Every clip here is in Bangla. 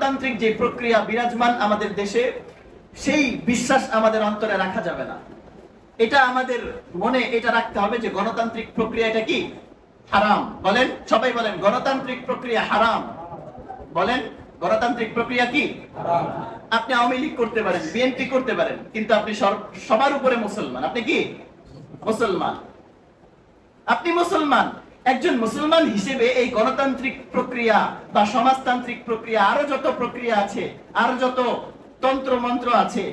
গণতান্ত্রিক যে প্রক্রিয়া বিরাজমান আমাদের দেশে, সেই বিশ্বাস আমাদের অন্তরে রাখা যাবে না। এটা আমাদের মনে এটা রাখতে হবে যে গণতান্ত্রিক প্রক্রিয়া এটা কি হারাম। বলেন, সবাই বলেন গণতান্ত্রিক প্রক্রিয়া হারাম। বলেন গণতান্ত্রিক প্রক্রিয়া কি হারাম। আপনি আওয়ামী লীগ করতে পারেন, বিএনপি করতে পারেন, কিন্তু আপনি সবার উপরে মুসলমান। আপনি কি মুসলমান? আপনি মুসলমান। একজন মুসলমান হিসেবে এই গণতান্ত্রিক প্রক্রিয়া বা সমাজতান্ত্রিক প্রক্রিয়া, আরো যত প্রক্রিয়া আছে, আরো যত তন্ত্র মন্ত্র আছে,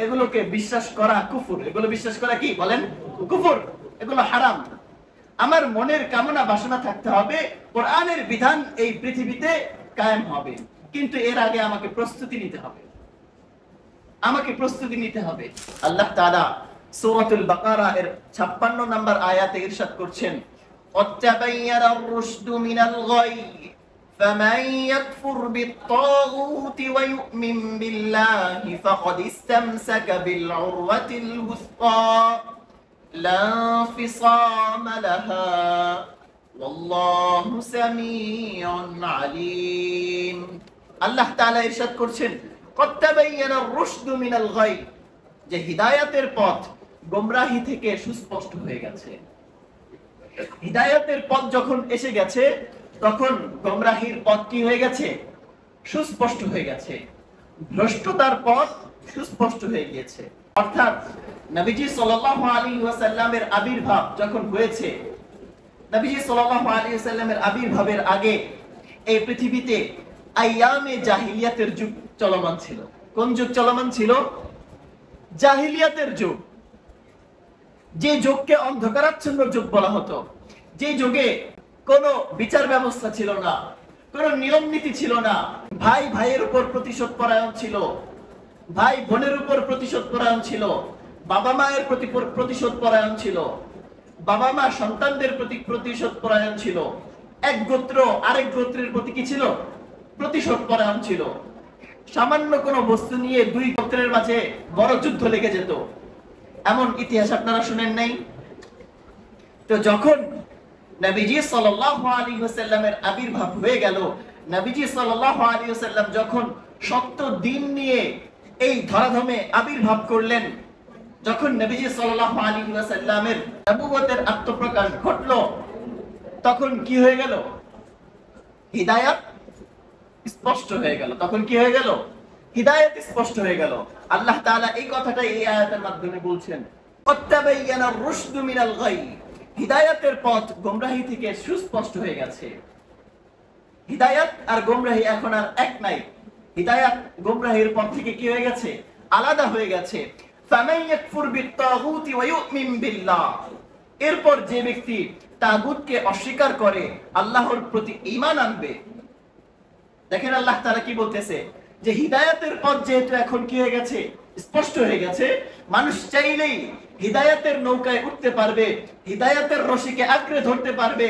এগুলোকে বিশ্বাস করা কুফর। এগুলো বিশ্বাস করা কি বলেন কুফর, এগুলো হারাম। আমার মনের কামনা বাসনা থাকতে হবে কোরআনের বিধান এই পৃথিবীতে কায়েম হবে, কিন্তু এর আগে আমাকে প্রস্তুতি নিতে হবে। আল্লাহ তাআলা সূরাতুল বাকারা এর 56 নম্বর আয়াতে ইরশাদ করছেন, ওয়াত্তাবায়ানার রুশদু মিনাল গাই ফামান ইয়াকফুর বিত-তাগুতি ওয়া ইউমিন বিল্লাহি ফাকাদ ইসতামসাকা বিল উরওয়াতিল ওয়ুসকা লা ফিসামা লাহা ওয়াল্লাহু সামিউন আলীম। আল্লাহ তাআলা ইরশাদ করছেন, ওয়াত্তাবায়ানার রুশদু মিনাল গাই, যে হিদায়াতের পথ গোমরাহি থেকে সুস্পষ্ট হয়ে গেছে। হিদায়াতের পথ যখন এসে গেছে, তখন গোমরাহির পথ কি হয়ে গেছে? সুস্পষ্ট হয়ে গেছে। ভ্রষ্টতার পথ সুস্পষ্ট হয়ে গিয়েছে। অর্থাৎ নবীজি সাল্লাল্লাহু আলাইহি ওয়াসাল্লামের আবির্ভাব যখন হয়েছে, নবীজি সাল্লাল্লাহু আলাইহি ওয়াসাল্লামের আবির্ভাবের আগে এই পৃথিবীতে আইয়ামে জাহিলিয়াতের যুগ চলমান ছিল। কোন যুগ চলমান ছিল? জাহিলিয়াতের যুগ। যে যুগকে অন্ধকারাচ্ছন্ন যুগ বলা হতো, যে যুগে কোনো বিচার ব্যবস্থা ছিল না, কোনো নিয়ম নীতি ছিল না, ভাই ভাইয়ের উপর প্রতিশোধ পরায়ণ ছিল, ভাই বোনের উপর প্রতিশোধ পরায়ণ ছিল, বাবা মায়ের প্রতি প্রতিশোধ পরায়ণ ছিল, বাবা মা সন্তানদের প্রতি প্রতিশোধ পরায়ণ ছিল, এক গোত্র আরেক গোত্রের প্রতি কি ছিল? প্রতিশোধ পরায়ণ ছিল। সামান্য কোনো বস্তু নিয়ে দুই গোত্রের মাঝে বড় যুদ্ধ লেগে যেত, এমন ইতিহাস আপনারা শুনেন নাই? তো যখন নবীজি সাল্লাল্লাহু আলাইহি ওয়াসাল্লামের আবির্ভাব হয়ে গেল, নবীজি সাল্লাল্লাহু আলাইহি ওয়াসাল্লাম যখন সত্য দ্বীন নিয়ে এই ধরাধামে আবির্ভাব করলেন, যখন নবীজি সাল্লাল্লাহু আলাইহি ওয়াসাল্লামের নবুয়তের আত্মপ্রকাশ ঘটল, তখন কি হয়ে গেল? হিদায়াত স্পষ্ট হয়ে গেল। তখন কি হয়ে গেল? হিদায়াত স্পষ্ট হয়ে গেল। আল্লাহ তাআলা এই কথাটা এই আয়াতের মাধ্যমে বলছেন, ওয়াত্তাবায়ানার রুশদু মিনাল গাই, হিদায়াতের পথ গোমরাহি থেকে সুস্পষ্ট হয়ে গেছে। হিদায়াত আর গোমরাহি এখন আর এক নাই। হিদায়াত গোমরাহির পথ থেকে কি হয়ে গেছে? আলাদা হয়ে গেছে। ফামান ইয়াকফুর বিত-তাগুতি ওয়া ইউমিন বিল্লাহ, এরপর যে ব্যক্তি তাগুতকে অস্বীকার করে আল্লাহর প্রতি ঈমান আনবে। দেখেন আল্লাহ তাআলা কি বলতেছে, যে হিদায়াতের পথ যেহেতু এখন কি হয়ে গেছে? স্পষ্ট হয়ে গেছে। মানুষ চাইলেই হিদায়াতের নৌকায় উঠতে পারবে, হিদায়াতের রশিকে আঁকড়ে ধরতে পারবে।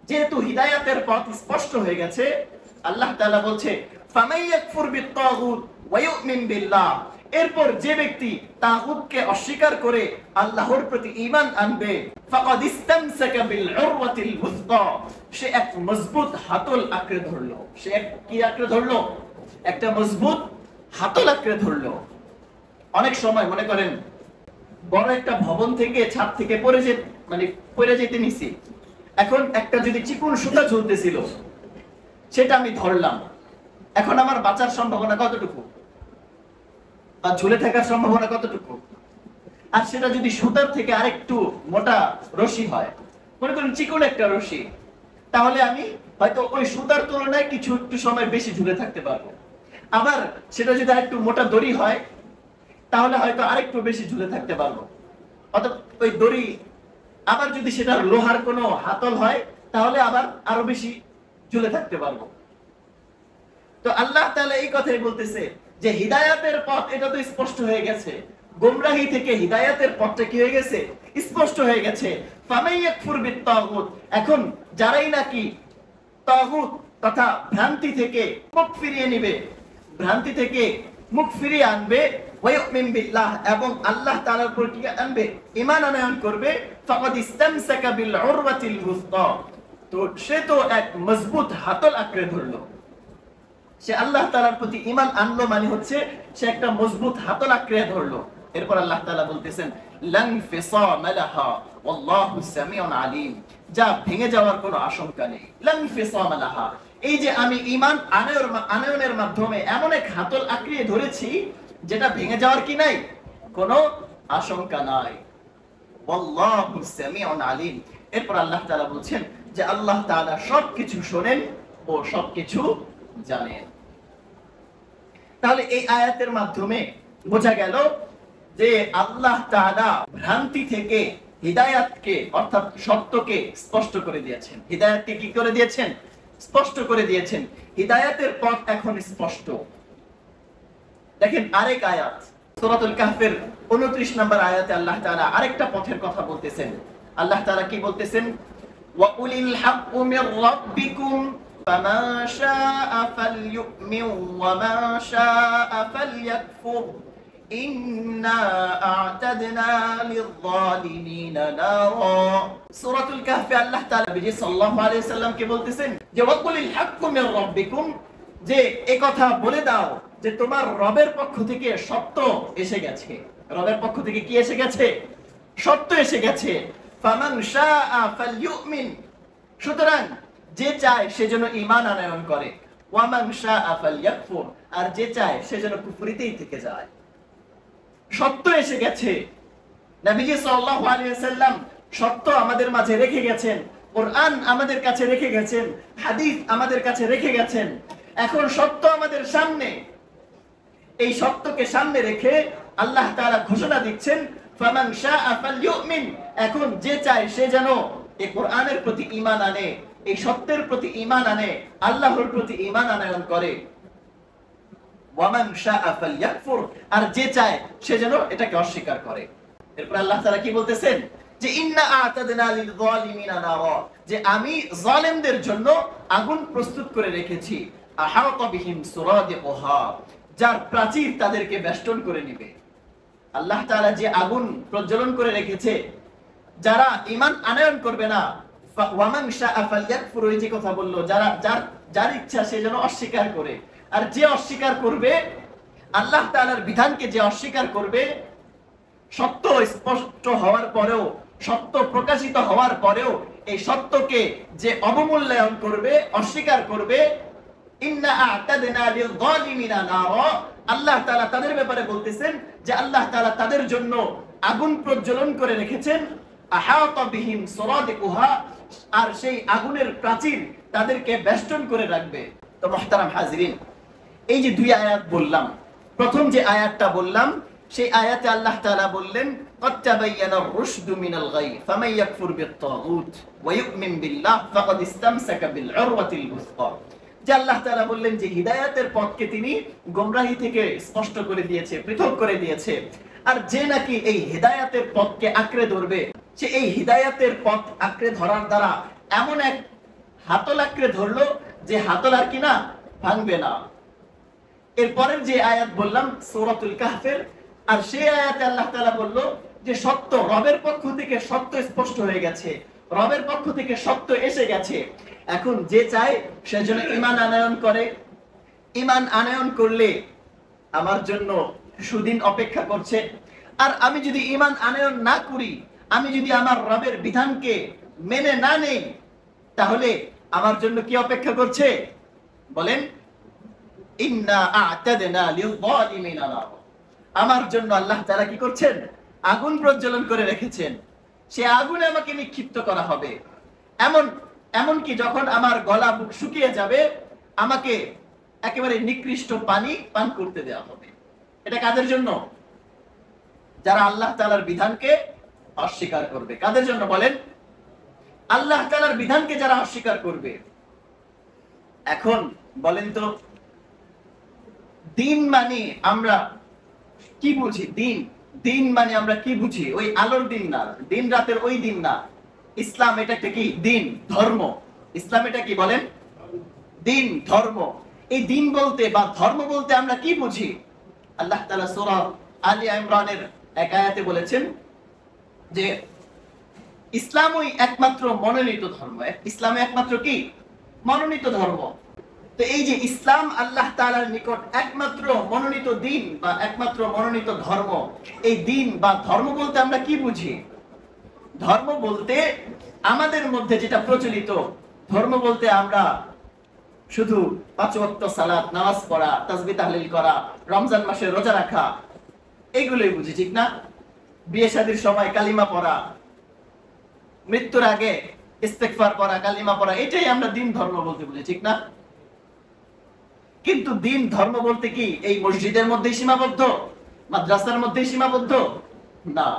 যেহেতু হিদায়াতের পথ স্পষ্ট হয়ে গেছে, আল্লাহ তাআলা বলছে, ফামান ইয়াকফুর বিত-তাগুত ওয়া ইউমিন বিল্লাহ, এরপর যে ব্যক্তি তাগুতকে অস্বীকার করে আল্লাহর প্রতি ঈমান আনবে, ফাকাদ ইসতামসাকা বিল উরওয়াতিল ওয়ুসকা, সে এক মজবুত হাতল আঁকড়ে ধরলো। সে কি আঁকড়ে ধরলো? একটা মজবুত হাতল আঁকড়ে ধরলো। অনেক সময় মনে করেন বড় একটা ভবন থেকে ছাদ থেকে পড়ে যেতে নিছি, এখন একটা যদি চিকন সুতা ঝুলতেছিল, সেটা আমি ধরলাম, এখন আমার বাঁচার সম্ভাবনা কতটুকু? বা ঝুলে থাকার সম্ভাবনা কতটুকু? আর সেটা যদি সুতার থেকে আরেকটু মোটা রশি হয়, মনে করেন চিকন একটা রশি, তাহলে আমি হয়তো ওই সুতার তুলনায় কিছু একটু সময় বেশি ঝুলে থাকতে পারবো। আবার সেটা যদি আরেকটু মোটা দড়ি হয়, তাহলে হয়তো আরেকটু বেশি ঝুলে থাকতে পারবো। অর্থাৎ ওই দড়ি, আবার যদি সেটা লোহার কোনো হাতল হয়, তাহলে আবার আরো বেশি ঝুলে থাকতে পারবো। তো আল্লাহ তাআলা এই কথাই বলতেছে যে হিদায়াতের পথ এটা তো স্পষ্ট হয়ে গেছে, গোমরাহি থেকে হিদায়াতের পথটা কি হয়ে গেছে? স্পষ্ট হয়ে গেছে। ফামান ইয়াকফুর বিত-তাগুত, এখন যারাই নাকি তাগুত তথা ভ্রান্তি থেকে মুখ ফিরিয়ে নিবে, ভ্রান্তি থেকে মুখ ফিরিয়ে আনবে, ওয়া ইউমিন বিল্লাহ, এবং আল্লাহ তাআলার উপর কি আনবে? ঈমান আনয়ন করবে, ফাকাদ ইসতামসাকা বিল উরওয়াতিল ওয়ুসকা, তো সে তো এক মজবুত হাতল আঁকড়ে ধরলো। সে আল্লাহ তাআলার প্রতি ঈমান আনলো মানে হচ্ছে সে একটা মজবুত হাতল আঁকড়ে ধরলো। এরপর আল্লাহ তাআলা বলতেছেন লান ফিসাম লাহা ওয়াল্লাহু সামিউন আলিম, যা ভেঙে যাওয়ার কোনো আশঙ্কা নেই। লান ফিসাম লাহা, এই যে আমি ঈমান আনয়নের মাধ্যমে এমন এক হাতল আঁকড়িয়ে ধরেছি যেটা ভেঙে যাওয়ার কি নাই, কোনো আশঙ্কা নাই। ওয়াল্লাহু সামিউন আলিম, এরপর আল্লাহ তাআলা বলছেন যে আল্লাহ তাআলা সবকিছু শোনেন ও সবকিছু জানেন। তাহলে এই আয়াতের মাধ্যমে বোঝা গেল যে আল্লাহ তাআলা ভ্রান্তি থেকে হিদায়াতকে অর্থাৎ সত্যকে স্পষ্ট করে দিয়েছেন। হিদায়াতকে কি করে দিয়েছেন? স্পষ্ট করে দিয়েছেন। হিদায়াতের পথ এখন স্পষ্ট। দেখেন আরেক আয়াত সূরাতুল কাহফের 29 নম্বর আয়াতে আল্লাহ তাআলা আরেকটা পথের কথা বলতেছেন। আল্লাহ তাআলা কি বলতেছেন? ওয়া উলিল হাক্কু মির রাব্বিকুম ফামা শাআ ফালইউমিন ওয়া মা শাআ ফালইয়াকফুর ইন্না আ'তাদনা লিয-যালিমিনা নারা। সূরাতুল কাহফে আল্লাহ তাআলা নবী সাল্লাল্লাহু আলাইহি সাল্লামকে বলতেছেন যে ওয়া উলিল হাক্কু মির রাব্বিকুম, যে এই কথা বলে দাও যে তোমার রবের পক্ষ থেকে সত্য এসে গেছে। রবের পক্ষ থেকে কি এসে গেছে? সত্য এসে গেছে। ফামান শাআ ফালইউমিন, সুতরাং যে চায় সে যেন ঈমান আনয়ন করে। ওয়া মান শাআ ফালইয়াকফুর, আর যে চায় সে যেন কুফরিতেই থেকে যায়। সত্য এসে গেছে। নবীজি সাল্লাল্লাহু আলাইহি ওয়াসাল্লাম সত্য আমাদের মাঝে রেখে গেছেন, কোরআন আমাদের কাছে রেখে গেছেন, হাদিস আমাদের কাছে রেখে গেছেন। এখন সত্য আমাদের সামনে, এই সত্যকে সামনে রেখে আল্লাহ তাআলা ঘোষণা দিচ্ছেন ফামান শাআ ফালইউমিন, এখন যে চায় সে যেন এই কোরআনের প্রতি ঈমান আনে, এই সত্যের প্রতি ঈমান আনে, আল্লাহর প্রতি ঈমান আনয়ন করে। ওয়া মান শাআ ফালইয়াকফুর, আর যে চায় সে যেন এটাকে অস্বীকার করে। এরপর আল্লাহ তাআলা কি বলতেছেন যে ইন্না আ'তাদনা লিয-যালিমিনা নারা, যে আমি জালেমদের জন্য আগুন প্রস্তুত করে রেখেছি। আহাতা বিহিম সুরাদিকুহা, যার প্রাচীর তাদেরকে বেষ্টন করে নেবে। আল্লাহ তাআলা যে আগুন প্রজ্বলন করে রেখেছে, যারা ঈমান আনয়ন করবে না, ওয়া মান শাআ ফালইয়াকফুর, এই যে কথা বললো, যারা যার ইচ্ছা সে যেন অস্বীকার করে। আর যে অস্বীকার করবে, আল্লাহ তাআলার বিধানকে যে অস্বীকার করবে, সত্য স্পষ্ট হওয়ার পরেও, সত্য প্রকাশিত হওয়ার পরেও এই সত্যকে যে অবমূল্যায়ন করবে, অস্বীকার করবে, ইন্না আ'তাদনা লিয-যালিমিনা নারা, আল্লাহ তাআলা তাদের ব্যাপারে বলতেছেন যে আল্লাহ তাআলা তাদের জন্য আগুন প্রজ্বলন করে রেখেছেন। আহাতা বিহিম সুরাদিকুহা, আর সেই আগুনের প্রাচীর তাদেরকে বেষ্টন করে রাখবে। তো মুহতারাম হাজিরিন, এই যে দুই আয়াত বললাম, প্রথম যে আয়াতটা বললাম সেই আয়াতে আল্লাহ তাআলা বললেন ক্বাদ তাবায়্যানার রুশদু মিনাল গাই ফামান ইয়াকফুর বিত-তাগুত ওয়া ইউমিন বিল্লাহ ফাকাদ ইসতামসাকা বিল উরওয়াতিল বুসতা, যে আল্লাহ তাআলা বললেন যে হিদায়াতের পথকে তিনি গোমরাহি থেকে স্পষ্ট করে দিয়েছে, পৃথক করে দিয়েছে। আর যে নাকি এই হিদায়াতের পথকে আঁকড়ে ধরবে, সে এই হিদায়াতের পথ আঁকড়ে ধরার দ্বারা এমন এক হাতল আঁকড়ে ধরলো যে হাতল আর কি না ভাঙবে না। এরপরের যে আয়াত বললাম সূরাতুল কাহফের, আর সেই আয়াতে আল্লাহ তাআলা বলল যে সত্য, রবের পক্ষ থেকে সত্য স্পষ্ট হয়ে গেছে, রবের পক্ষ থেকে সত্য এসে গেছে। এখন যে চায় সে যেন ঈমান আনয়ন করে। ঈমান আনয়ন করলে আমার জন্য সুদিন অপেক্ষা করছে। আর আমি যদি ঈমান আনয়ন না করি, আমি যদি আমার রবের বিধানকে মেনে না নেই, তাহলে আমার জন্য কি অপেক্ষা করছে বলেন? ইন্না আ'তাদনা লিয-যালিমিনা নারা, আমার জন্য আল্লাহ তাআলা কি করছেন? আগুন প্রজ্বলন করে রেখেছেন। সে আগুনে আমাকে নিক্ষিপ্ত করা হবে। এমনকি যখন আমার গলা বুক শুকিয়ে যাবে, আমাকে একেবারে নিকৃষ্ট পানি পান করতে দেওয়া হবে। এটা কাদের জন্য? যারা আল্লাহ তাআলার বিধানকে অস্বীকার করবে। কাদের জন্য বলেন? আল্লাহ তাআলার বিধানকে যারা অস্বীকার করবে। এখন বলেন তো, দিন মানে আমরা কি বুঝি? দিন মানে আমরা কি বুঝি? ওই আলোর দিন না, দিন রাতের ওই দিন না। ইসলাম এটা কি? দিন, ধর্ম। ইসলাম এটা কি বলেন? দিন, ধর্ম। এই দিন বলতে বা ধর্ম বলতে আমরা কি বুঝি? আল্লাহ তাআলা সূরা আলী ইমরানের এক আয়াতে বলেছেন যে ইসলামই একমাত্র মনোনীত ধর্ম। ইসলামে একমাত্র কি? মনোনীত ধর্ম। তো এই যে ইসলাম আল্লাহ তাআলার নিকট একমাত্র মনোনীত দিন বা একমাত্র মনোনীত ধর্ম, এই দিন বা ধর্ম বলতে আমরা কি বুঝি? ধর্ম বলতে আমাদের মধ্যে যেটা প্রচলিত, ধর্ম বলতে আমরা শুধু 5 ওয়াক্ত সালাত, নামাজ পড়া, তাসবিহ তাহলিল করা, রমজান মাসে রোজা রাখা, এগুলোই বুঝি, ঠিক না? বিয়ে শাদীর সময় কালিমা পড়া, মৃত্যুর আগে ইস্তেগফার পড়া, কালিমা পড়া, এটাই আমরা দিন ধর্ম বলতে বুঝি, ঠিক না? কিন্তু দিন ধর্ম বলতে কি এই মসজিদের মধ্যেই সীমাবদ্ধ, মাদ্রাসার মধ্যেই সীমাবদ্ধ? না।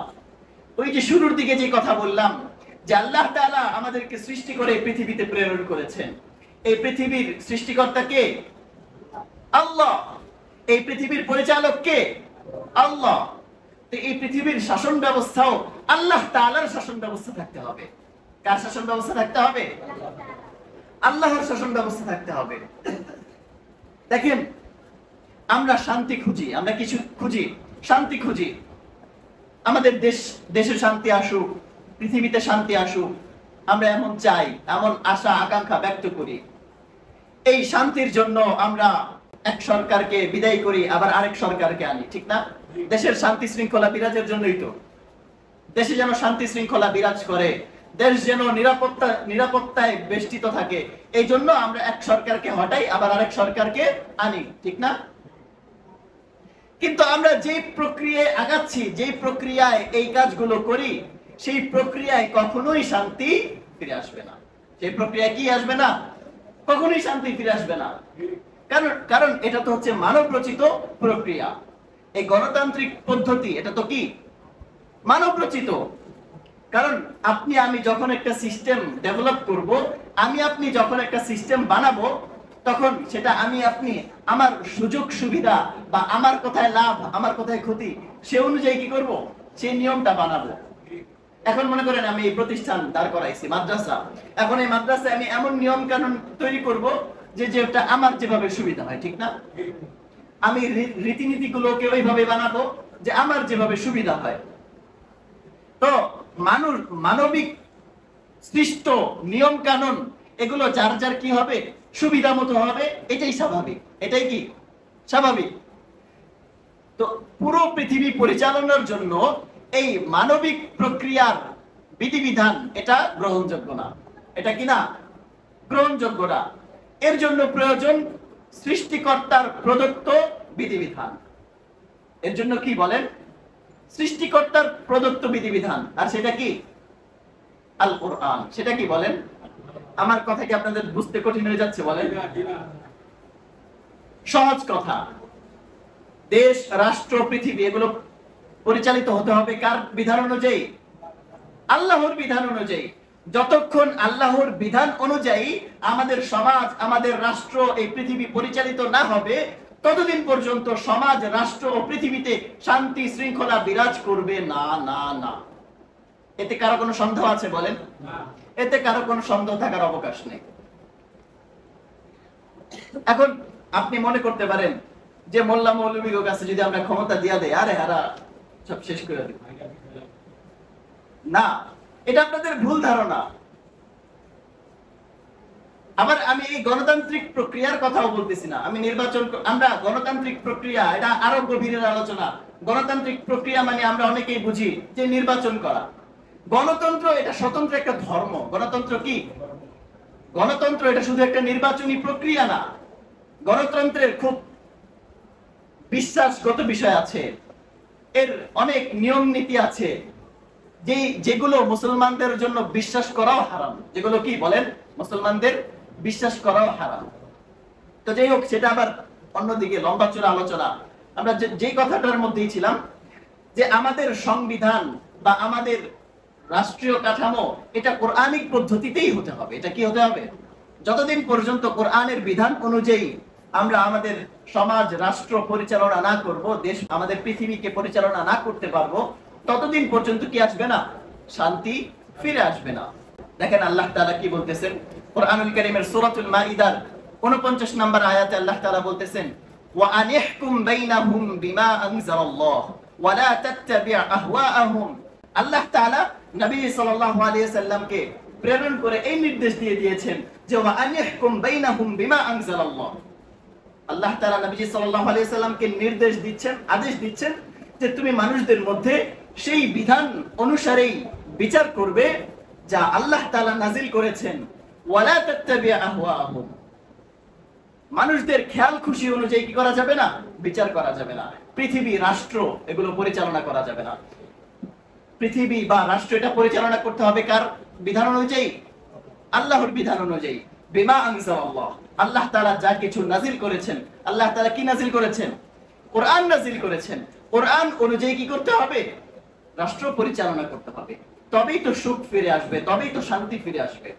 ওই যে শুরুর দিকে যে কথা বললাম যে আল্লাহ তাআলা আমাদেরকে সৃষ্টি করে পৃথিবীতে প্রেরণ করেছেন, এই পৃথিবীর সৃষ্টিকর্তা কে? আল্লাহ। এই পৃথিবীর পরিচালক কে? আল্লাহ। তো এই পৃথিবীর শাসন ব্যবস্থাও আল্লাহ তাআলার শাসন ব্যবস্থা থাকতে হবে। কার শাসন ব্যবস্থা থাকতে হবে? আল্লাহর শাসন ব্যবস্থা থাকতে হবে। দেখেন, আমরা শান্তি খুঁজি, আমরা কিছু খুঁজি, শান্তি খুঁজি। আমাদের দেশে শান্তি আসুক, পৃথিবীতে শান্তি আসুক, আমরা এমন চাই, এমন আশা আকাঙ্ক্ষা ব্যক্ত করি। এই শান্তির জন্য আমরা এক সরকারকে বিদায় করি, আবার আরেক সরকারকে আনি, ঠিক না? দেশের শান্তি শৃঙ্খলা বিরাজের জন্যই তো। দেশে যেন শান্তি শৃঙ্খলা বিরাজ করে, দেশ যেন নিরাপত্তায় বেষ্টিত থাকে, এই জন্য আমরা এক সরকারকে হটাই, আবার আরেক সরকারকে আনি, ঠিক না? কিন্তু আমরা যে প্রক্রিয়ায় আগাচ্ছি, যে প্রক্রিয়ায় এই কাজগুলো করি, সেই প্রক্রিয়ায় কখনোই শান্তি ফিরে আসবে না। সেই প্রক্রিয়ায় কি আসবে না? কখনোই শান্তি ফিরে আসবে না। কারণ এটা তো হচ্ছে মানব রচিত প্রক্রিয়া। এই গণতান্ত্রিক পদ্ধতি, এটা তো কি মানব রচিত। কারণ আপনি আমি যখন একটা সিস্টেম ডেভেলপ করব, আমি আপনি যখন একটা সিস্টেম বানাবো, তখন সেটা আমি আপনি আমার সুযোগ সুবিধা বা আমার কোথায় লাভ, আমার কোথায় ক্ষতি, সে অনুযায়ী কি করব? সেই নিয়মটা বানাবো। এখন মনে করেন আমি এই প্রতিষ্ঠান দাঁড় করাইছি, মাদ্রাসা। এখন এই মাদ্রাসায় আমি এমন নিয়ম কানুন তৈরি করব যে যেটা আমার যেভাবে সুবিধা হয়, ঠিক না? আমি রীতিনীতিগুলোকে ওইভাবে বানাবো যে আমার যেভাবে সুবিধা হয়। তো মানবিক সৃষ্ট নিয়ম কানুন, এগুলো যার যার কি হবে? সুবিধা মতো হবে। এটাই স্বাভাবিক। এটাই কি স্বাভাবিক? তো পুরো পৃথিবী পরিচালনার জন্য এই মানবিক প্রক্রিয়ার বিধিবিধান এটা গ্রহণযোগ্য না। এটা কি না? গ্রহণযোগ্য না। এর জন্য প্রয়োজন সৃষ্টিকর্তার প্রদত্ত বিধিবিধান। এর জন্য কি বলেন? সৃষ্টিকর্তার প্রদত্ত বিধিবিধান। আর সেটা কি? আল কোরআন। সেটা কি বলেন? আমার কথা কি আপনাদের বুঝতে কঠিন হয়ে যাচ্ছে? বলেন। সহজ কথা। দেশ, রাষ্ট্র, পৃথিবী এগুলো পরিচালিত হতে হবে কার বিধান অনুযায়ী? আল্লাহর বিধান অনুযায়ী। যতক্ষণ আল্লাহর বিধান অনুযায়ী আমাদের সমাজ, আমাদের রাষ্ট্র, এই পৃথিবী পরিচালিত না হবে, ততদিন পর্যন্ত সমাজ, রাষ্ট্র ও পৃথিবীতে শান্তি শৃঙ্খলা বিরাজ করবে না। না না, এতে কারো কোনো সন্দেহ আছে? বলেন। এতে কারো কোনো সন্দেহ থাকার অবকাশ নেই। এখন আপনি মনে করতে পারেন যে মোল্লা মৌলবীর কাছে যদি আমরা ক্ষমতা দিয়া দেই, আরে হারা সব শেষ করে দিব। না, এটা আপনাদের ভুল ধারণা। আবার আমি এই গণতান্ত্রিক প্রক্রিয়ার কথাও বলতেছি না। আমি আমরা গণতান্ত্রিক প্রক্রিয়া, এটা আরো গভীরের আলোচনা। গণতান্ত্রিক প্রক্রিয়া মানে আমরা অনেকেই বুঝি যে নির্বাচন করা। গণতন্ত্র এটা স্বতন্ত্র একটা ধর্ম। গণতন্ত্র কি? গণতন্ত্র এটা শুধু একটা নির্বাচনী প্রক্রিয়া না। গণতন্ত্রের খুব বিশ্বাসগত বিষয় আছে, এর অনেক নিয়ম নীতি আছে, যেগুলো মুসলমানদের জন্য বিশ্বাস করাও হারাম। যেগুলো কি বলেন? মুসলমানদের বিশ্বাস করাও হারাম। তো যাই হোক, সেটা আবার অন্যদিকে লম্বা চূড়া আলোচনা। আমরা যে কথাটার মধ্যেই ছিলাম যে আমাদের সংবিধান বা আমাদের রাষ্ট্রীয় কাঠামো এটা কোরআনিক পদ্ধতিতেই হতে হবে। এটা কি হতে হবে? যতদিন পর্যন্ত কোরআনের বিধান অনুযায়ী আমরা আমাদের সমাজ, রাষ্ট্র পরিচালনা না করব, দেশ, আমাদের পৃথিবীকে পরিচালনা না করতে পারবো, ততদিন পর্যন্ত কি আসবে না? শান্তি ফিরে আসবে না। দেখেন আল্লাহ তাআলা কি বলতেছেন কোরআনুল কারীমের সূরাতুল মাইদার 49 নম্বর আয়াতে আল্লাহ তাআলা বলতেছেন, ওয়া আনিহকুম বাইনাহুম বিমা আনজালাল্লাহ ওয়া লা তাত্তাবি' আহওয়াআহুম। আল্লাহ তাআলা নবী সাল্লাল্লাহু আলাইহি সাল্লামকে প্রেরণ করে এই নির্দেশ দিয়ে দিয়েছেন যে ওয়া আনিহকুম বাইনাহুম বিমা আনজালাল্লাহ। আল্লাহ তাআলা নবীজি সাল্লাল্লাহু আলাইহি সাল্লামকে নির্দেশ দিচ্ছেন, আদেশ দিচ্ছেন যে তুমি মানুষদের মধ্যে সেই বিধান অনুসারেই বিচার করবে যা আল্লাহ তাআলা নাজিল করেছেন। ওয়ালা তাত্তাবি'ু আহওয়াহুম, মানুষদের খেয়াল খুশি অনুযায়ী কি করা যাবে না, বিচার করা যাবে না। পৃথিবী, রাষ্ট্র এগুলো পরিচালনা করা যাবে না। পৃথিবী বা রাষ্ট্র এটা পরিচালনা করতে হবে কার বিধান অনুযায়ী? আল্লাহর বিধান অনুযায়ী। বিমা আনজালাল্লাহ, আল্লাহ তাআলা যা কিছু নাজিল করেছেন। আল্লাহ তাআলা কি নাজিল করেছেন? কোরআন নাজিল করেছেন। কোরআন অনুযায়ী কি করতে হবে? রাষ্ট্র পরিচালনা করতে হবে। তবেই তো সুখ ফিরে আসবে, তবেই তো শান্তি ফিরে আসবে।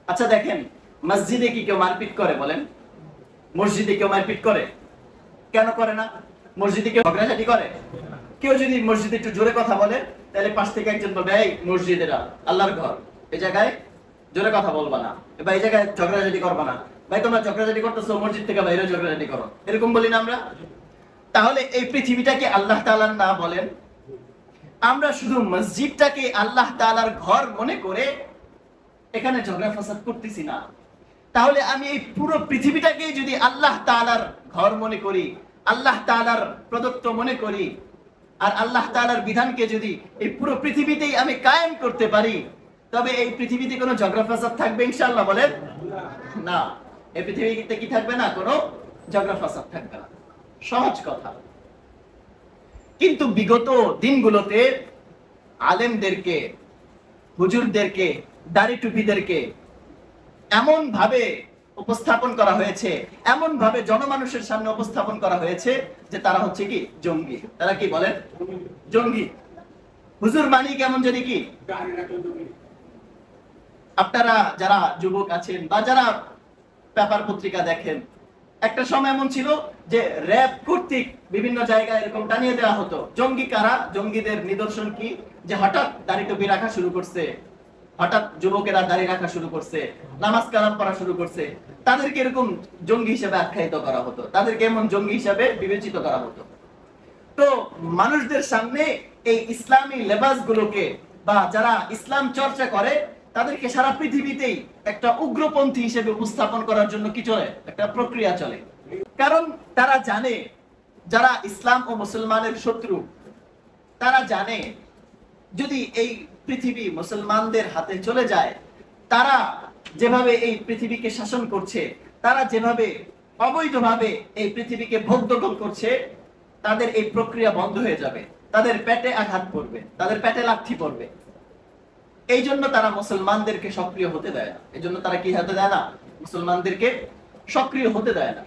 আচ্ছা দেখেন, মসজিদে কি কেউ মারপিট করে বলেন? মসজিদে কেউ মারপিট করে? কেন করে না? মসজিদে কেউ ঝগড়াঝাটি করে? কেউ যদি মসজিদে একটু জোরে কথা বলে, তাহলে পাশ থেকে একজন বলবে, এই মসজিদেরা আল্লাহর ঘর, এই জায়গায় জোরে কথা বলবা না, বা এই জায়গায় ঝগড়াঝাটি করবা না। ভাই তোমরা ঝগড়াঝাটি করতেছো, মসজিদ থেকে বাইরে ঝগড়াঝাটি করো, এরকম বলি না আমরা? তাহলে এই পৃথিবীটাকে আল্লাহ তাআলার না বলেন? আমরা শুধু মসজিদটাকে আল্লাহ তাআলার ঘর মনে করে এখানে ঝগড়া ফাসাদ করতেছি না। তাহলে আমি এই পুরো পৃথিবীটাকে যদি আল্লাহ তাআলার ঘর মনে করি, আল্লাহ তাআলার প্রদত্ত মনে করি, আর আল্লাহ তাআলার বিধানকে যদি এই পুরো পৃথিবীতেই আমি কায়েম করতে পারি, তবে এই পৃথিবীতে কোনো ঝগড়া ফাসাদ থাকবে ইনশাআল্লাহ বলেন? না, এই পৃথিবীতে কি থাকবে না? কোনো ঝগড়া ফাসাদ থাকবে না। সহজ কথা। কিন্তু বিগত দিনগুলোতে আলেমদেরকে, হুজুরদেরকে, দাড়ি টুপিদেরকে এমন ভাবে উপস্থাপন করা হয়েছে, এমন ভাবে জনমানুষের সামনে উপস্থাপন করা হয়েছে যে তারা হচ্ছে কি জঙ্গি। তারা কি বলেন? জঙ্গি। হুজুর মানি কেমন জানি কি? আপনারা যারা যুবক আছেন বা যারা পেপার পত্রিকা দেখেন, একটা সময় এমন ছিল যে র‍্যাব কর্তৃক বিভিন্ন জায়গায় এরকম টানিয়ে দেওয়া হতো জঙ্গি কারা, জঙ্গিদের নিদর্শন কি, যে হঠাৎ দাড়ি টুপি রাখা শুরু করছে, হঠাৎ যুবকেরা দাড়ি রাখা শুরু করছে, নামাজ কালাম পড়া শুরু করছে, তাদেরকে এরকম জঙ্গি হিসেবে আখ্যায়িত করা হতো, তাদেরকে এমন জঙ্গি হিসেবে বিবেচিত করা হতো। তো মানুষদের সামনে এই ইসলামী লেবাসগুলোকে বা যারা ইসলাম চর্চা করে তাদেরকে সারা পৃথিবীতেই একটা উগ্রপন্থী হিসেবে উপস্থাপন করার জন্য কি চলে? একটা প্রক্রিয়া চলে। কারণ তারা জানে যারা ইসলাম ও মুসলমানের শত্রু, তারা জানে যদি এই পৃথিবী মুসলমানদের হাতে চলে যায়, তারা যেভাবে এই পৃথিবীকে শাসন করছে, তারা যেভাবে অবৈধভাবে এই পৃথিবীকে ভোগ দখল করছে, তাদের এই প্রক্রিয়া বন্ধ হয়ে যাবে, তাদের পেটে আঘাত পড়বে, তাদের পেটে লাথি পড়বে। এই জন্য তারা মুসলমানদেরকে সক্রিয় হতে দেয় না। এই জন্য তারা কি হতে দেয় না? মুসলমানদেরকে সক্রিয় হতে দেয় না।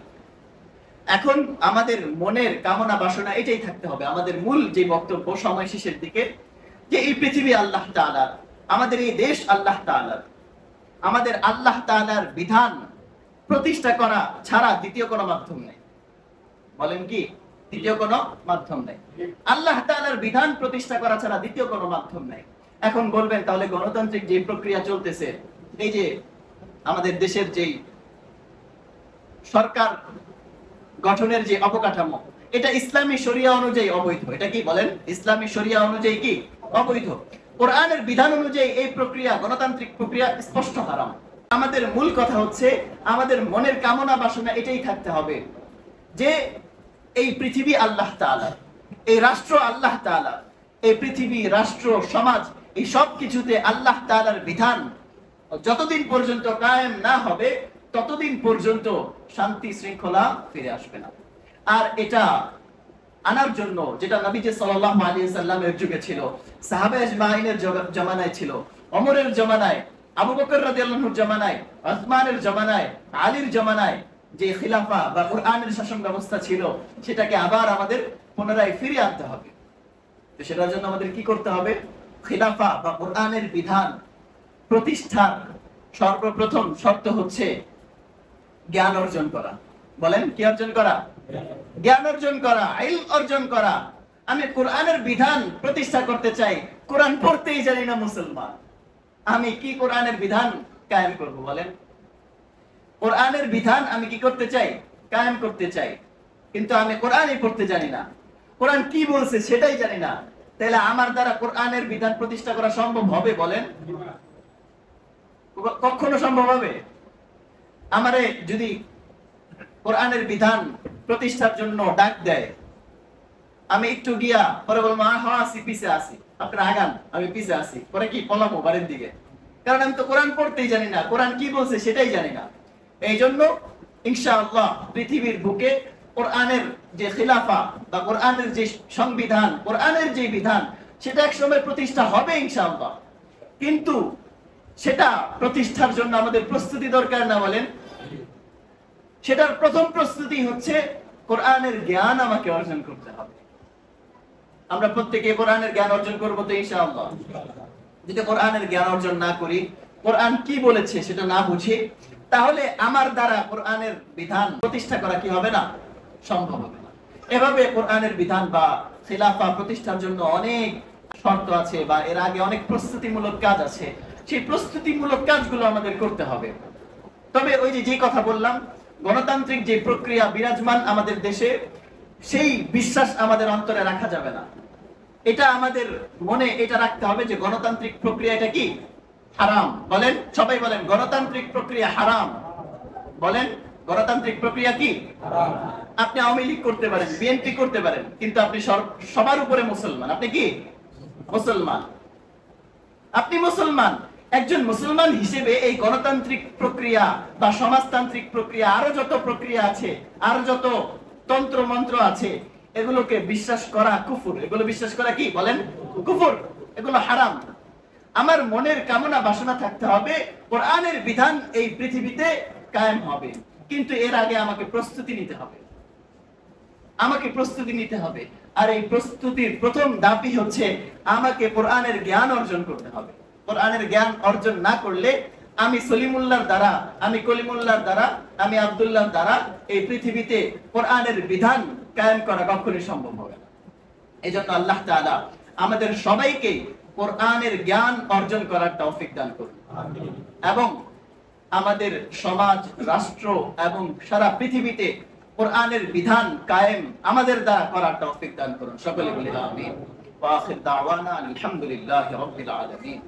এখন আমাদের মনের কামনা বাসনা এটাই থাকতে হবে, আমাদের মূল যে বক্তব্য সময় শেষের দিকে, যে এই পৃথিবী আল্লাহ তাআলার, আমাদের এই দেশ আল্লাহ তাআলার, আমাদের আল্লাহ তাআলার বিধান প্রতিষ্ঠা করা ছাড়া দ্বিতীয় কোনো মাধ্যম নেই। বলেন কি? দ্বিতীয় কোনো মাধ্যম নেই। আল্লাহ তাআলার বিধান প্রতিষ্ঠা করা ছাড়া দ্বিতীয় কোনো মাধ্যম নেই। এখন বলবেন তাহলে গণতান্ত্রিক যে প্রক্রিয়া চলতেছে, এই যে আমাদের দেশের যেই সরকার গঠনের যে অবকাঠামো, এটা ইসলামী শরিয়া অনুযায়ী অবৈধ। এটা কি বলেন? ইসলামী শরিয়া অনুযায়ী কি অবৈধ? কোরআনের বিধান অনুযায়ী এই প্রক্রিয়া, গণতান্ত্রিক প্রক্রিয়া স্পষ্ট হারাম। আমাদের মূল কথা হচ্ছে আমাদের মনের কামনা বাসনা এটাই থাকতে হবে যে এই পৃথিবী আল্লাহ তাআলার, এই রাষ্ট্র আল্লাহ তাআলার, এই পৃথিবী, রাষ্ট্র, সমাজ, এই সব কিছুতে আল্লাহ তাআলার বিধান যতদিন পর্যন্ত কায়েম না হবে ততদিন পর্যন্ত শান্তি শৃঙ্খলা ফিরে আসবে না। আর এটা আনার জন্য যেটা নবীজি সাল্লাল্লাহু আলাইহি সাল্লামের যুগে ছিল, সাহাবা আজমাইনের জামানায় ছিল, ওমরের জামানায়, আবু বকর রাদিয়াল্লাহু আনহুর জামানায়, উসমানের জামানায়, আলীর জামানায় যে খিলাফা বা কোরআনের শাসন ব্যবস্থা ছিল, সেটাকে আবার আমাদের পুনরায় ফিরিয়ে আনতে হবে। তো সেটার জন্য আমাদের কি করতে হবে? খিলাফা বা কোরআনের বিধান প্রতিষ্ঠার সর্বপ্রথম শর্ত হচ্ছে জ্ঞান অর্জন করা। বলেন কি অর্জন করা? জ্ঞান অর্জন করা, ইলম অর্জন করা। আমি কোরআনের বিধান প্রতিষ্ঠা করতে চাই, কোরআন পড়তেই জানি না মুসলমান, আমি কি কোরআনের বিধান কায়েম করব? বলেন। কোরআনের বিধান আমি কি করতে চাই? কায়েম করতে চাই, কিন্তু আমি কোরআনই পড়তে জানি না, কোরআন কি বলছে সেটাই জানি না। তাহলে আমার দ্বারা কোরআনের বিধান প্রতিষ্ঠা করা সম্ভব হবে? বলেন। কখনো সম্ভব হবে? আমারে যদি কোরআনের বিধান প্রতিষ্ঠার জন্য ডাক দেয়, আমি একটু গিয়া পরে বলবো আসি, পিছে আসি, আপনারা আগান, আমি পিছে আসি, পরে কি পলামো বাড়ির দিকে? কারণ আমি তো কোরআন পড়তেই জানি না, কোরআন কি বলছে সেটাই জানি না। এই জন্য ইনশাআল্লাহ পৃথিবীর বুকে কোরআনের যে খিলাফা বা কোরআনের যে সংবিধান, কোরআনের যে বিধান, সেটা এক সময় প্রতিষ্ঠা হবে ইনশাআল্লাহ। কিন্তু সেটা প্রতিষ্ঠার জন্য আমাদের প্রস্তুতি দরকার না বলেন? সেটার প্রথম প্রস্তুতি হচ্ছে কোরআনের জ্ঞান আমাকে অর্জন করতে হবে। আমরা প্রত্যেকে কোরআনের জ্ঞান অর্জন করবো তো ইনশাআল্লাহ? যদি কোরআনের জ্ঞান অর্জন না করি, কোরআন কি বলেছে সেটা না বুঝি, তাহলে আমার দ্বারা কোরআনের বিধান প্রতিষ্ঠা করা কি হবে না? সম্ভব হবে না। এভাবে কোরআনের বিধান বা খিলাফা প্রতিষ্ঠার জন্য অনেক শর্ত আছে, বা এর আগে অনেক প্রস্তুতিমূলক কাজ আছে। সেই প্রস্তুতিমূলক কাজগুলো আমাদের করতে হবে। তবে ওই যে কথা বললাম, গণতান্ত্রিক যে প্রক্রিয়া বিরাজমান আমাদের দেশে, সেই বিশ্বাস আমাদের অন্তরে রাখা যাবে না। এটা আমাদের মনে এটা রাখতে হবে যে গণতান্ত্রিক প্রক্রিয়া এটা কি? হারাম। বলেন, সবাই বলেন, গণতান্ত্রিক প্রক্রিয়া হারাম। বলেন, গণতান্ত্রিক প্রক্রিয়া কি? হারাম। আপনি আওয়ামী লীগ করতে পারেন, বিএনপি করতে পারেন, কিন্তু আপনি সবার উপরে মুসলমান। আপনি কি মুসলমান? আপনি মুসলমান। একজন মুসলমান হিসেবে এই গণতান্ত্রিক প্রক্রিয়া বা সমাজতান্ত্রিক প্রক্রিয়া, আরো যত প্রক্রিয়া আছে, আরো যত তন্ত্র মন্ত্র আছে, এগুলোকে বিশ্বাস করা কুফর। এগুলো বিশ্বাস করা কি? বলেন, কুফর। এগুলো হারাম। আমার মনের কামনা বাসনা থাকতে হবে কোরআনের বিধান এই পৃথিবীতে কায়েম হবে, কিন্তু এর আগে আমাকে প্রস্তুতি নিতে হবে। আমাকে প্রস্তুতি নিতে হবে। আর এই প্রস্তুতির প্রথম ধাপই হচ্ছে আমাকে কোরআনের জ্ঞান অর্জন করতে হবে। কোরআনের জ্ঞান অর্জন না করলে আমি সলিমুল্লাহর দ্বারা, আমি কলিমুল্লাহর দ্বারা, আমি আব্দুল্লাহর দ্বারা এই পৃথিবীতে কোরআনের বিধান কায়েম করা কখনোই সম্ভব হবে না। এই জন্য আল্লাহ তাআলা আমাদের সবাইকে কোরআনের জ্ঞান অর্জন করার তৌফিক দান করুন, এবং আমাদের সমাজ, রাষ্ট্র এবং সারা পৃথিবীতে কোরআনের বিধান কায়েম আমাদের দ্বারা করার তৌফিক দান করুন। সকলে বলি আমিন। ওয়া আখির দাওয়ানা আলহামদুলিল্লাহি রাব্বিল আলামিন।